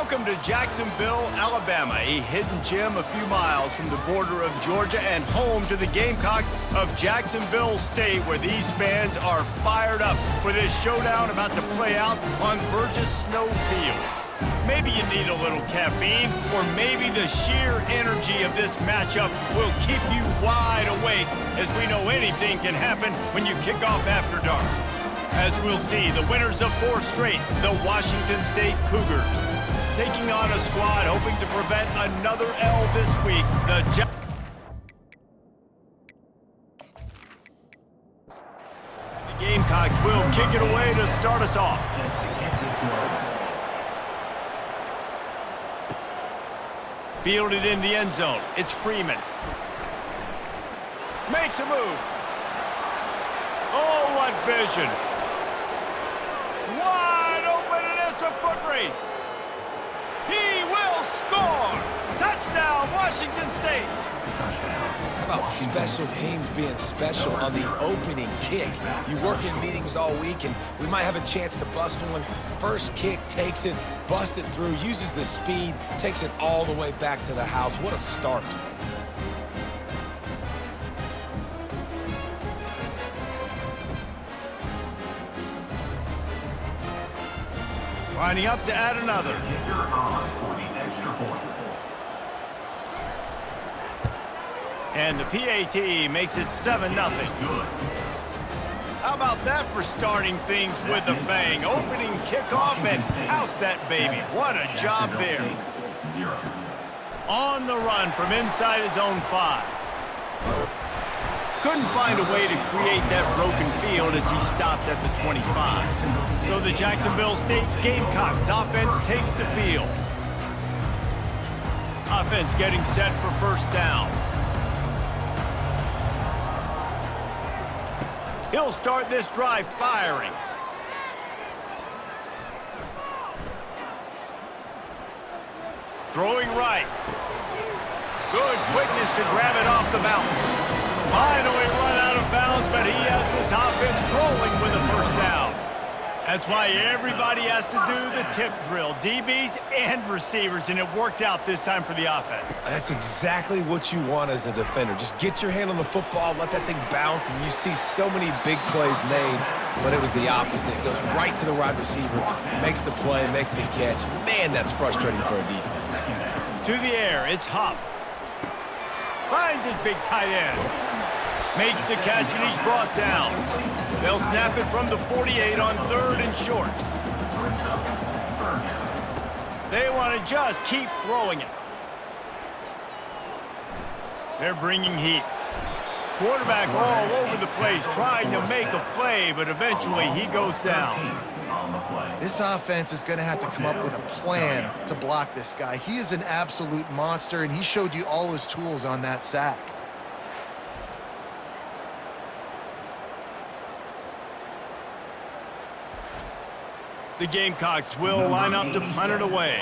Welcome to Jacksonville, Alabama, a hidden gem a few miles from the border of Georgia and home to the Gamecocks of Jacksonville State, where these fans are fired up for this showdown about to play out on Burgess Snow Field. Maybe you need a little caffeine, or maybe the sheer energy of this matchup will keep you wide awake, as we know anything can happen when you kick off after dark. As we'll see, the winners of 4 straight, the Washington State Cougars, taking on a squad hoping to prevent another L this week, the Gamecocks will kick it away to start us off. Fielded in the end zone, it's Freeman. Makes a move. Oh, what vision. Wide open, and it's a foot race. He will score! Touchdown, Washington State! How about special teams being special on the opening kick? You work in meetings all week, and we might have a chance to bust one. First kick, takes it, busts it through, uses the speed, takes it all the way back to the house. What a start. Lining up to add another. And the PAT makes it 7-0. How about that for starting things with a bang? Opening kickoff and house that baby. What a job there. On the run from inside his own 5. Couldn't find a way to create that broken field as he stopped at the 25. So the Jacksonville State Gamecocks offense takes the field. Offense getting set for first down. He'll start this drive firing. Throwing right. Good quickness to grab it off the bounce. Finally run out of bounds, but he has this offense rolling with a first down. That's why everybody has to do the tip drill, DBs and receivers, and it worked out this time for the offense. That's exactly what you want as a defender. Just get your hand on the football, let that thing bounce, and you see so many big plays made, but it was the opposite. It goes right to the wide receiver, makes the play, makes the catch. Man, that's frustrating for a defense. To the air, it's Huff. Finds his big tight end. Makes the catch, and he's brought down. They'll snap it from the 48 on 3rd and short. They want to just keep throwing it. They're bringing heat. Quarterback all over the place trying to make a play, but eventually he goes down. This offense is going to have to come up with a plan to block this guy. He is an absolute monster, and he showed you all his tools on that sack. The Gamecocks will line up to punt it away.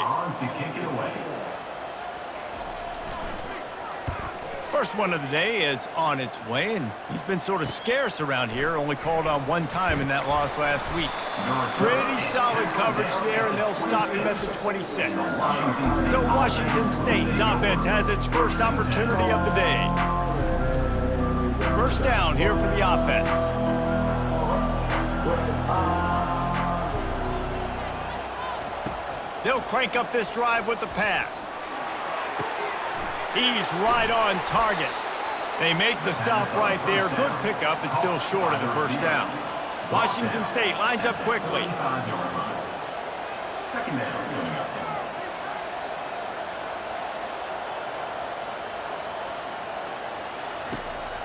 First one of the day is on its way, and he's been sort of scarce around here, only called on 1 time in that loss last week. Pretty solid coverage there, and they'll stop him at the 26. So Washington State's offense has its first opportunity of the day. First down here for the offense. They'll crank up this drive with the pass. He's right on target. They make the stop right there. Good pickup. It's still short of the first down. Washington State lines up quickly.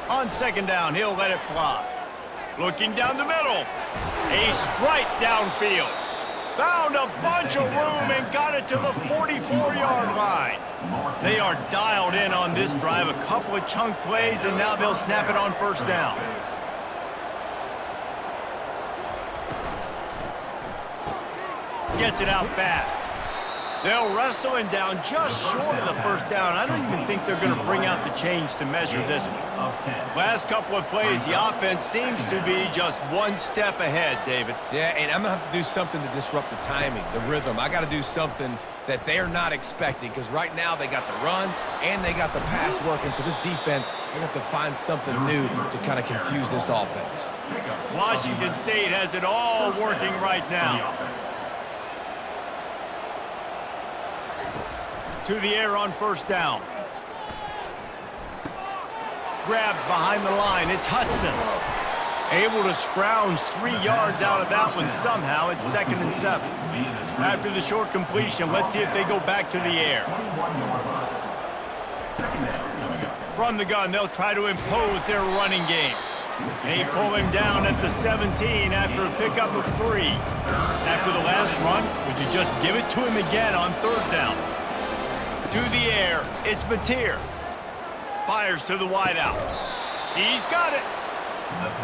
On second down, he'll let it fly. Looking down the middle. A strike downfield. Found a bunch of room and got it to the 44-yard line. They are dialed in on this drive. A couple of chunk plays, and now they'll snap it on first down. Gets it out fast. They'll wrestle him down just short of the first down. I don't even think they're going to bring out the chains to measure this one. Last couple of plays, the offense seems to be just one step ahead, David. Yeah, and I'm going to have to do something to disrupt the timing, the rhythm. I got to do something that they're not expecting, because right now they got the run and they got the pass working. So this defense, they're going to have to find something new to kind of confuse this offense. Washington State has it all working right now. To the air on first down. Grabbed behind the line. It's Hudson. Able to scrounge 3 yards out of that one somehow. It's 2nd and 7. After the short completion, let's see if they go back to the air. From the gun, they'll try to impose their running game. They pull him down at the 17 after a pickup of 3. After the last run, would you just give it to him again on 3rd down? To the air, it's Mateer. Fires to the wideout. He's got it.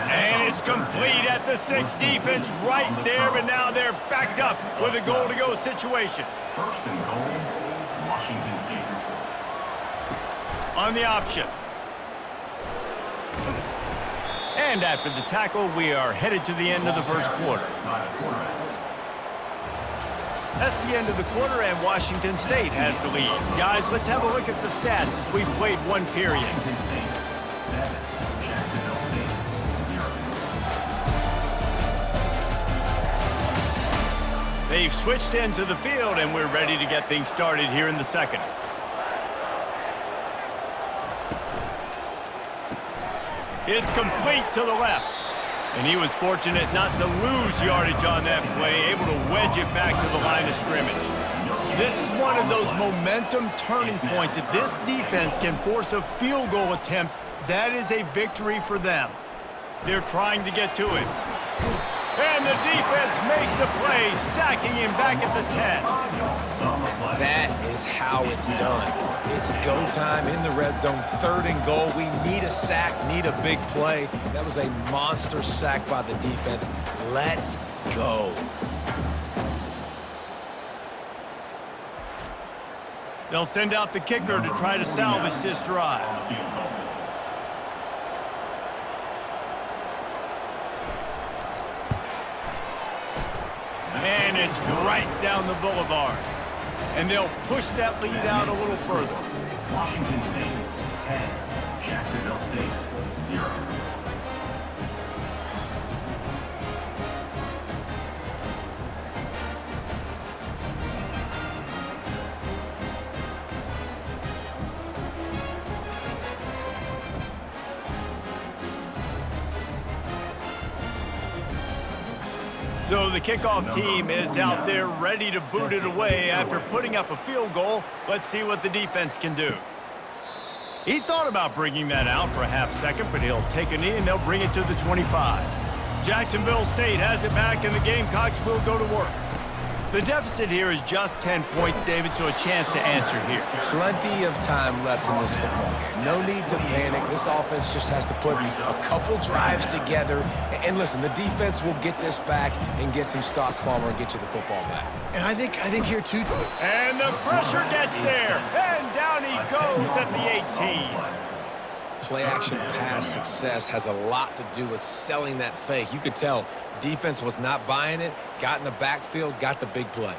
And it's complete at the 6. Defense right there, but now they're backed up with a goal-to-go situation. 1st and goal, Washington State. On the option. And after the tackle, we are headed to the end of the first quarter. That's the end of the quarter, and Washington State has the lead. Guys, let's have a look at the stats as we've played one period. Washington State, 7. Jacksonville State, 0. They've switched ends of the field, and we're ready to get things started here in the second. It's complete to the left. And he was fortunate not to lose yardage on that play, able to wedge it back to the line of scrimmage. This is one of those momentum turning points. If this defense can force a field goal attempt, that is a victory for them. They're trying to get to it. And the defense makes a play, sacking him back at the 10. That is how it's done. It's go time in the red zone, 3rd and goal. We need a sack, need a big play. That was a monster sack by the defense. Let's go. They'll send out the kicker to try to salvage this drive. And it's right down the boulevard. And they'll push that lead out a little further. Washington State, 10. Jacksonville State, 0. So the kickoff team is out there ready to boot it away after putting up a field goal. Let's see what the defense can do. He thought about bringing that out for a half second, but he'll take a knee and they'll bring it to the 25. Jacksonville State has it back and the Gamecocks will go to work. The deficit here is just 10 points, David, so a chance to answer here. Plenty of time left in this football game. No need to panic. This offense just has to put a couple drives together. And listen, the defense will get this back and get some stops, Palmer, and get you the football back. And I think here, too. And the pressure gets there. And down he goes at the 18. Play-action pass success has a lot to do with selling that fake. You could tell defense was not buying it, got in the backfield, got the big play.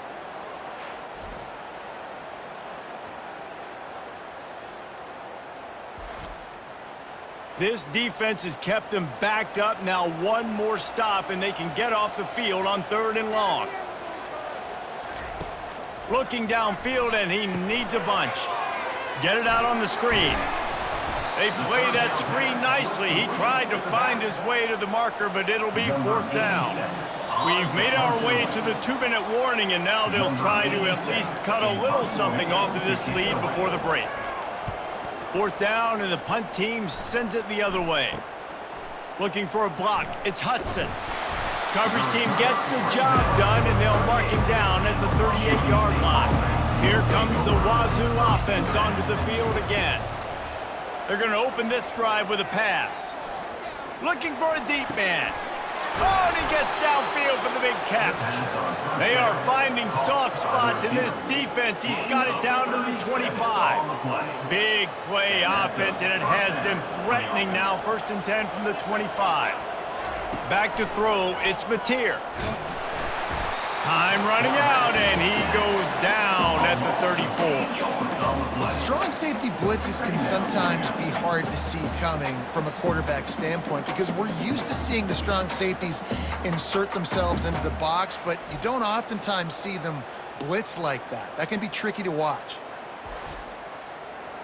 This defense has kept them backed up. Now one more stop, and they can get off the field on 3rd and long. Looking downfield, and he needs a bunch. Get it out on the screen. They play that screen nicely. He tried to find his way to the marker, but it'll be 4th down. We've made our way to the 2-minute warning, and now they'll try to at least cut a little something off of this lead before the break. 4th down, and the punt team sends it the other way. Looking for a block. It's Hudson. Coverage team gets the job done, and they'll mark him down at the 38-yard line. Here comes the Wazoo offense onto the field again. They're going to open this drive with a pass. Looking for a deep man. Oh, and he gets downfield for the big catch. They are finding soft spots in this defense. He's got it down to the 25. Big play offense, and it has them threatening now. 1st and 10 from the 25. Back to throw, it's Mateer. Time running out, and he goes down at Strong safety blitzes can sometimes be hard to see coming from a quarterback standpoint because we're used to seeing the strong safeties insert themselves into the box, but you don't oftentimes see them blitz like that. That can be tricky to watch.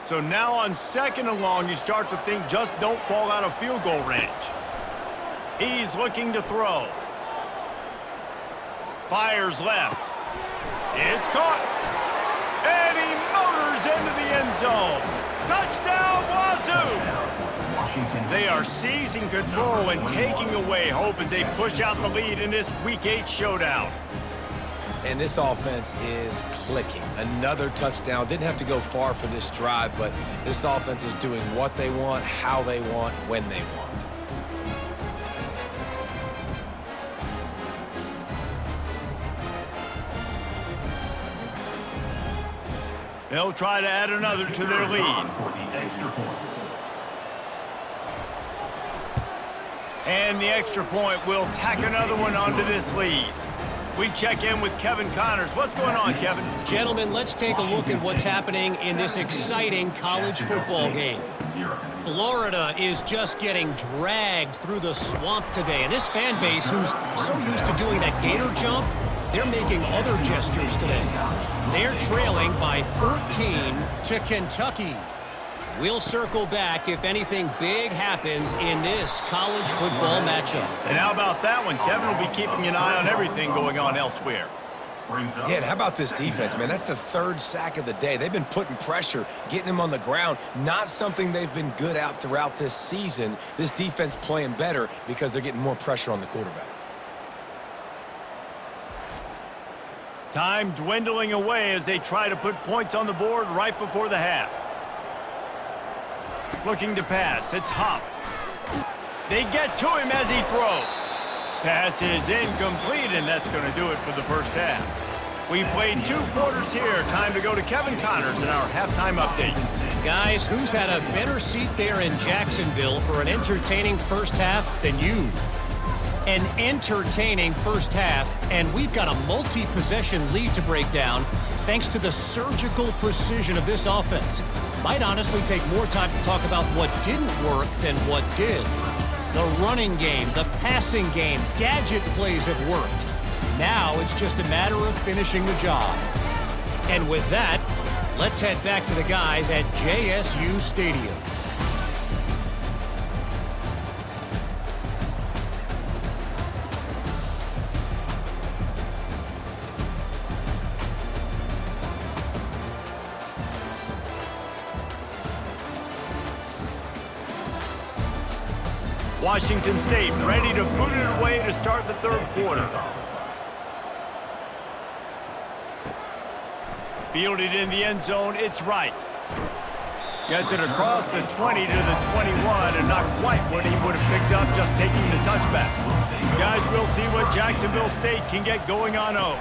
So now on 2nd and long, you start to think just don't fall out of field goal range. He's looking to throw. Fires left. It's caught. And he motors into the end zone. Touchdown, Wazoo! They are seizing control and taking away hope as they push out the lead in this Week 8 showdown. And this offense is clicking. Another touchdown. Didn't have to go far for this drive, but this offense is doing what they want, how they want, when they want. They'll try to add another to their lead. And the extra point will tack another one onto this lead. We check in with Kevin Connors. What's going on, Kevin? Gentlemen, let's take a look at what's happening in this exciting college football game. Florida is just getting dragged through the swamp today. And this fan base, who's so used to doing that gator jump, they're making other gestures today. They're trailing by 14 to Kentucky. We'll circle back if anything big happens in this college football matchup. And how about that one? Kevin will be keeping an eye on everything going on elsewhere. Yeah, and how about this defense, man? That's the 3rd sack of the day. They've been putting pressure, getting him on the ground. Not something they've been good at throughout this season. This defense playing better because they're getting more pressure on the quarterback. Time dwindling away as they try to put points on the board right before the half. Looking to pass. It's Huff. They get to him as he throws. Pass is incomplete, and that's going to do it for the first half. We've played 2 quarters here. Time to go to Kevin Connors in our halftime update. Guys, who's had a better seat there in Jacksonville for an entertaining first half than you? An entertaining first half, and we've got a multi-possession lead to break down thanks to the surgical precision of this offense. Might honestly take more time to talk about what didn't work than what did. The running game, the passing game, gadget plays have worked. Now it's just a matter of finishing the job. And with that, let's head back to the guys at JSU Stadium. Washington State ready to boot it away to start the 3rd quarter. Fielded in the end zone, it's right. Gets it across the 20 to the 21, and not quite what he would have picked up just taking the touchback. Guys, we'll see what Jacksonville State can get going on 0.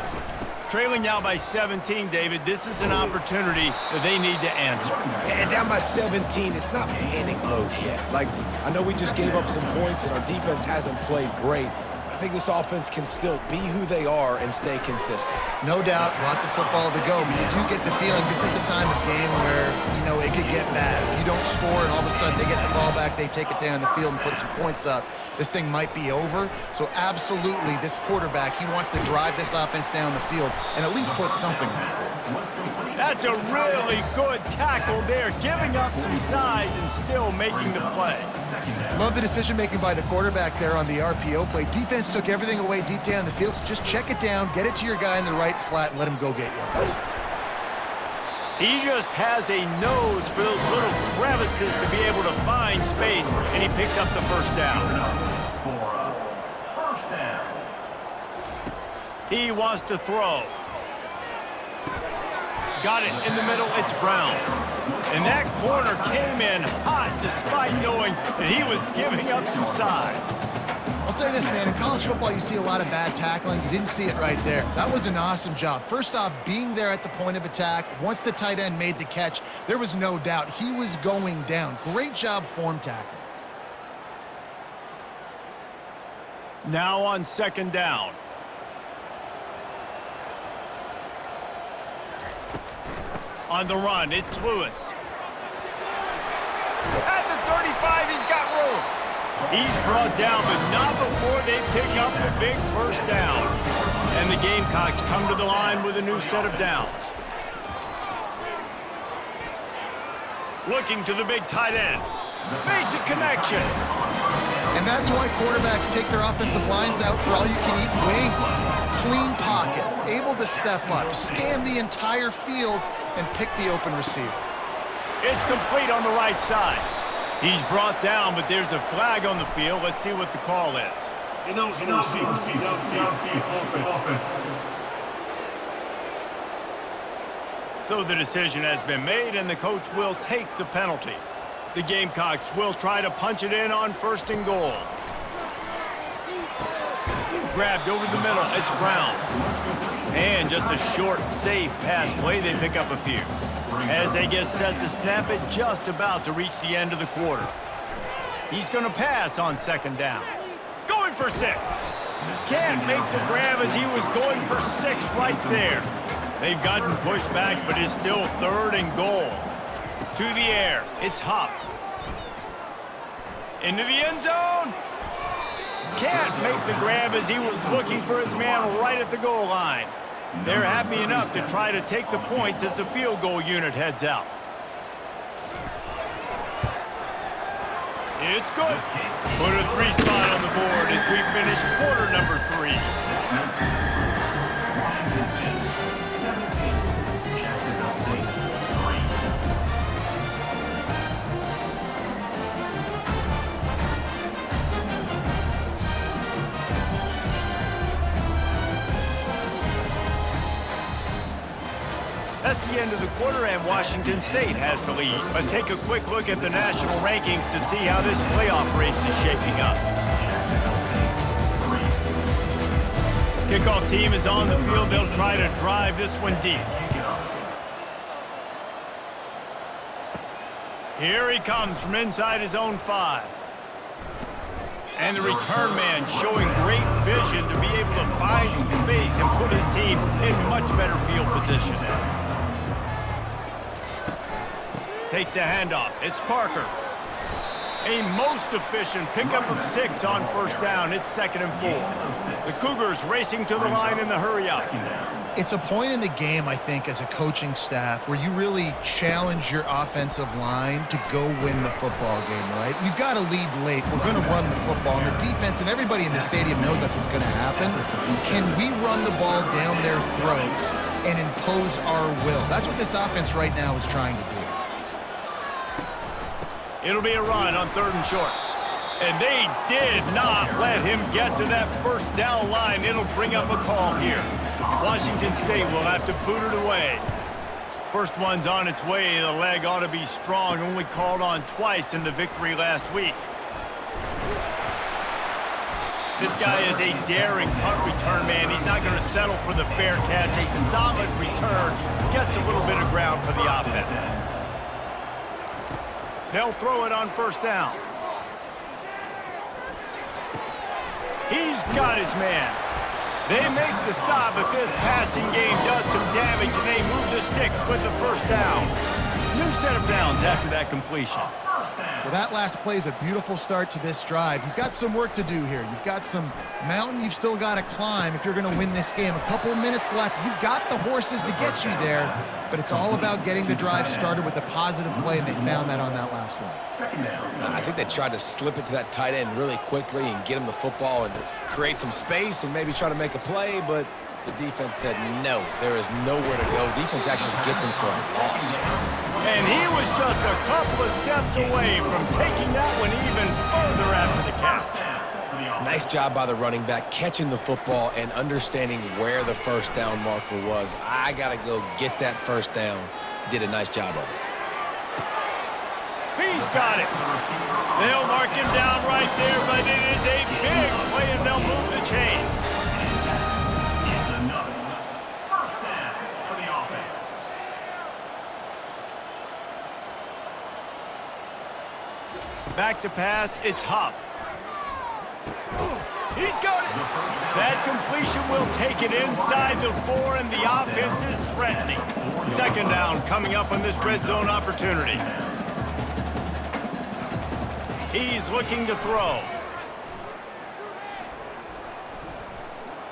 Trailing now by 17, David. This is an opportunity that they need to answer. And down by 17, it's not panic mode yet. Like, I know we just gave up some points and our defense hasn't played great. I think this offense can still be who they are and stay consistent. No doubt, lots of football to go, but you do get the feeling this is the time of game where, it could get bad. If you don't score and all of a sudden they get the ball back, they take it down the field and put some points up, this thing might be over. So absolutely, this quarterback, he wants to drive this offense down the field and at least put something on it. That's a really good tackle there, giving up some size and still making the play. Love the decision-making by the quarterback there on the RPO play. Defense took everything away deep down the field, so just check it down, get it to your guy in the right flat, and let him go get yards. He just has a nose for those little crevices to be able to find space, and he picks up the first down. He wants to throw. Got it in the middle, it's Brown. And that corner came in hot despite knowing that he was giving up some size. I'll say this, man, in college football you see a lot of bad tackling. You didn't see it right there. That was an awesome job. First off, being there at the point of attack. Once the tight end made the catch, there was no doubt he was going down. Great job form tackling. Now on 2nd down. On the run, it's Lewis. At the 35, he's got room. He's brought down, but not before they pick up the big first down. And the Gamecocks come to the line with a new set of downs. Looking to the big tight end. Makes a connection. And that's why quarterbacks take their offensive lines out for all-you-can-eat wings. Clean pocket, able to step up, scan the entire field, and pick the open receiver. It's complete on the right side. He's brought down, but there's a flag on the field. Let's see what the call is. Ineligible receiver, downfield, offense. So the decision has been made, and the coach will take the penalty. The Gamecocks will try to punch it in on 1st and goal. Grabbed over the middle, it's Brown. And just a short, safe pass play, they pick up a few. As they get set to snap it, just about to reach the end of the quarter. He's going to pass on 2nd down. Going for 6. Can't make the grab as he was going for 6 right there. They've gotten pushed back, but it's still 3rd and goal. To the air, it's Huff. Into the end zone. Can't make the grab as he was looking for his man right at the goal line. They're happy enough to try to take the points as the field goal unit heads out. It's good. Put a 3 spot on the board as we finish quarter number 3. Washington State 17, Jacksonville State 3. That's the end of the quarter, and Washington State has the lead. Let's take a quick look at the national rankings to see how this playoff race is shaping up. Kickoff team is on the field. They'll try to drive this one deep. Here he comes from inside his own 5. And the return man showing great vision to be able to find some space and put his team in much better field position. Takes the handoff. It's Parker. A most efficient pickup of 6 on 1st down. It's 2nd and 4. The Cougars racing to the line in the hurry-up. It's a point in the game, I think, as a coaching staff where you really challenge your offensive line to go win the football game, right? We've got to lead late. We're going to run the football. And the defense and everybody in the stadium knows that's what's going to happen. Can we run the ball down their throats and impose our will? That's what this offense right now is trying to do. It'll be a run on 3rd and short. And they did not let him get to that 1st down line. It'll bring up a call here. Washington State will have to boot it away. First one's on its way. The leg ought to be strong. Only called on twice in the victory last week. This guy is a daring punt return man. He's not going to settle for the fair catch. A solid return. Gets a little bit of ground for the offense. They'll throw it on 1st down. He's got his man. They make the stop, but this passing game does some damage, and they move the sticks with the 1st down. New set of downs after that completion. Well, that last play is a beautiful start to this drive. You've got some work to do here. You've got some mountain you've still got to climb if you're going to win this game. A couple of minutes left. You've got the horses to get you there, but it's all about getting the drive started with a positive play, and they found that on that last one. I think they tried to slip it to that tight end really quickly and get him the football and create some space and maybe try to make a play, but the defense said no, there is nowhere to go. Defense actually gets him for a loss. And he was just a couple of steps away from taking that one even further after the catch. Nice job by the running back, catching the football and understanding where the 1st down marker was. I got to go get that 1st down. He did a nice job of it. He's got it. They'll mark him down right there, but it is a big play, and they'll move the chains. Back to pass, it's Huff. He's got it. That completion will take it inside the 4, and the offense is threatening. Second down coming up on this red zone opportunity. He's looking to throw.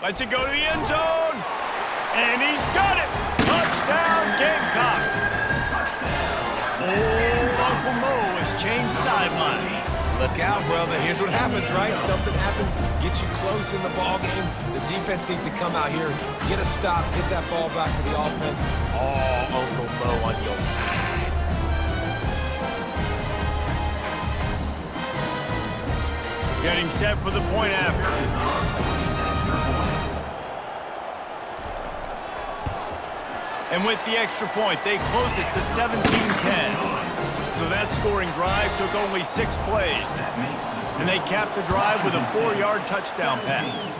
Lets it go to the end zone. And he's got it. Touchdown, Gamecocks. Oh, Uncle Mo has changed sidelines. Look out, brother. Here's what happens, right? Something happens, get you close in the ball game. The defense needs to come out here, get a stop, get that ball back to the offense. Oh, Uncle Mo on your side. Getting set for the point after. And with the extra point, they close it to 17-10. So that scoring drive took only 6 plays. And they capped the drive with a 4-yard touchdown pass.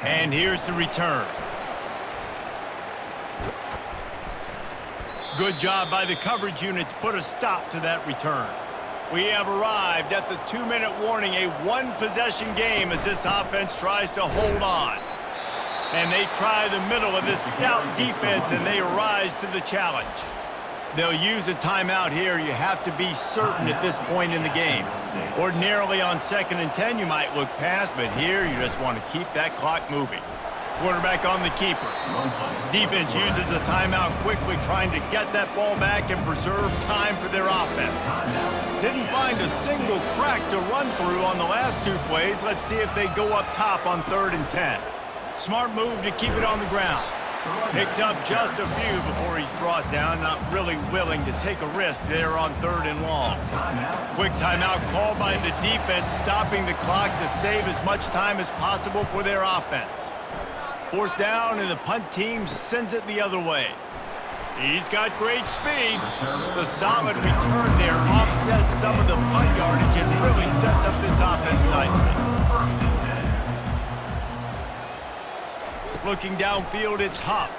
And here's the return. Good job by the coverage unit to put a stop to that return. We have arrived at the 2-minute warning, a 1-possession game as this offense tries to hold on. And they try the middle of this stout defense, and they rise to the challenge. They'll use a timeout here. You have to be certain at this point in the game. Ordinarily on 2nd and 10, you might look past, but here you just want to keep that clock moving. Quarterback on the keeper. Defense uses a timeout quickly, trying to get that ball back and preserve time for their offense. Didn't find a single crack to run through on the last 2 plays. Let's see if they go up top on 3rd and 10. Smart move to keep it on the ground. Picks up just a few before he's brought down, not really willing to take a risk there on 3rd and long. Quick timeout called by the defense, stopping the clock to save as much time as possible for their offense. 4th down, and the punt team sends it the other way. He's got great speed. The solid return there offsets some of the punt yardage and really sets up this offense nicely. Looking downfield, it's Huff.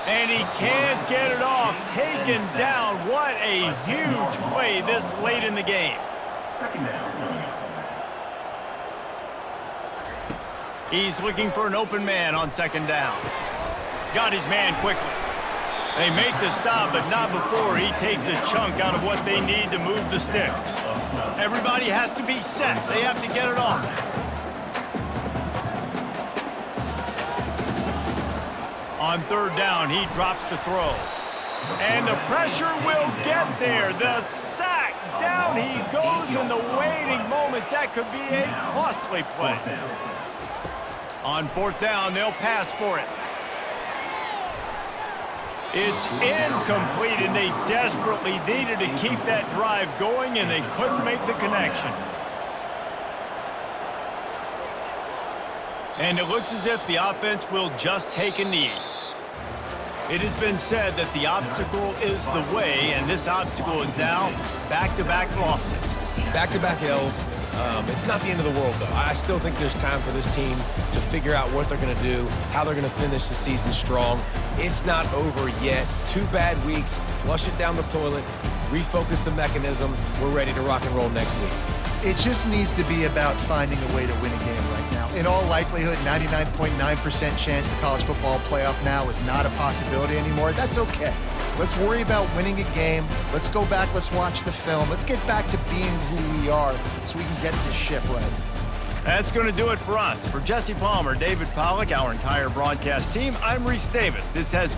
And he can't get it off. Taken down. What a huge play this late in the game. Second down. He's looking for an open man on 2nd down. Got his man quickly. They make the stop, but not before he takes a chunk out of what they need to move the sticks. Everybody has to be set. They have to get it off. On 3rd down, he drops to throw. And the pressure will get there. The sack. Down he goes in the waiting moments. That could be a costly play. On 4th down, they'll pass for it. It's incomplete, and they desperately needed to keep that drive going, and they couldn't make the connection. And it looks as if the offense will just take a knee. It has been said that the obstacle is the way, and this obstacle is now back-to-back losses. Back-to-back L's. It's not the end of the world, though. I still think there's time for this team to figure out what they're going to do, how they're going to finish the season strong. It's not over yet. 2 bad weeks. Flush it down the toilet. Refocus the mechanism. We're ready to rock and roll next week. It just needs to be about finding a way to win a game right now. In all likelihood, 99.9% chance the college football playoff now is not a possibility anymore. That's okay. Let's worry about winning a game. Let's go back. Let's watch the film. Let's get back to being who we are so we can get this ship right. That's going to do it for us. For Jesse Palmer, David Pollack, our entire broadcast team, I'm Reese Davis. This has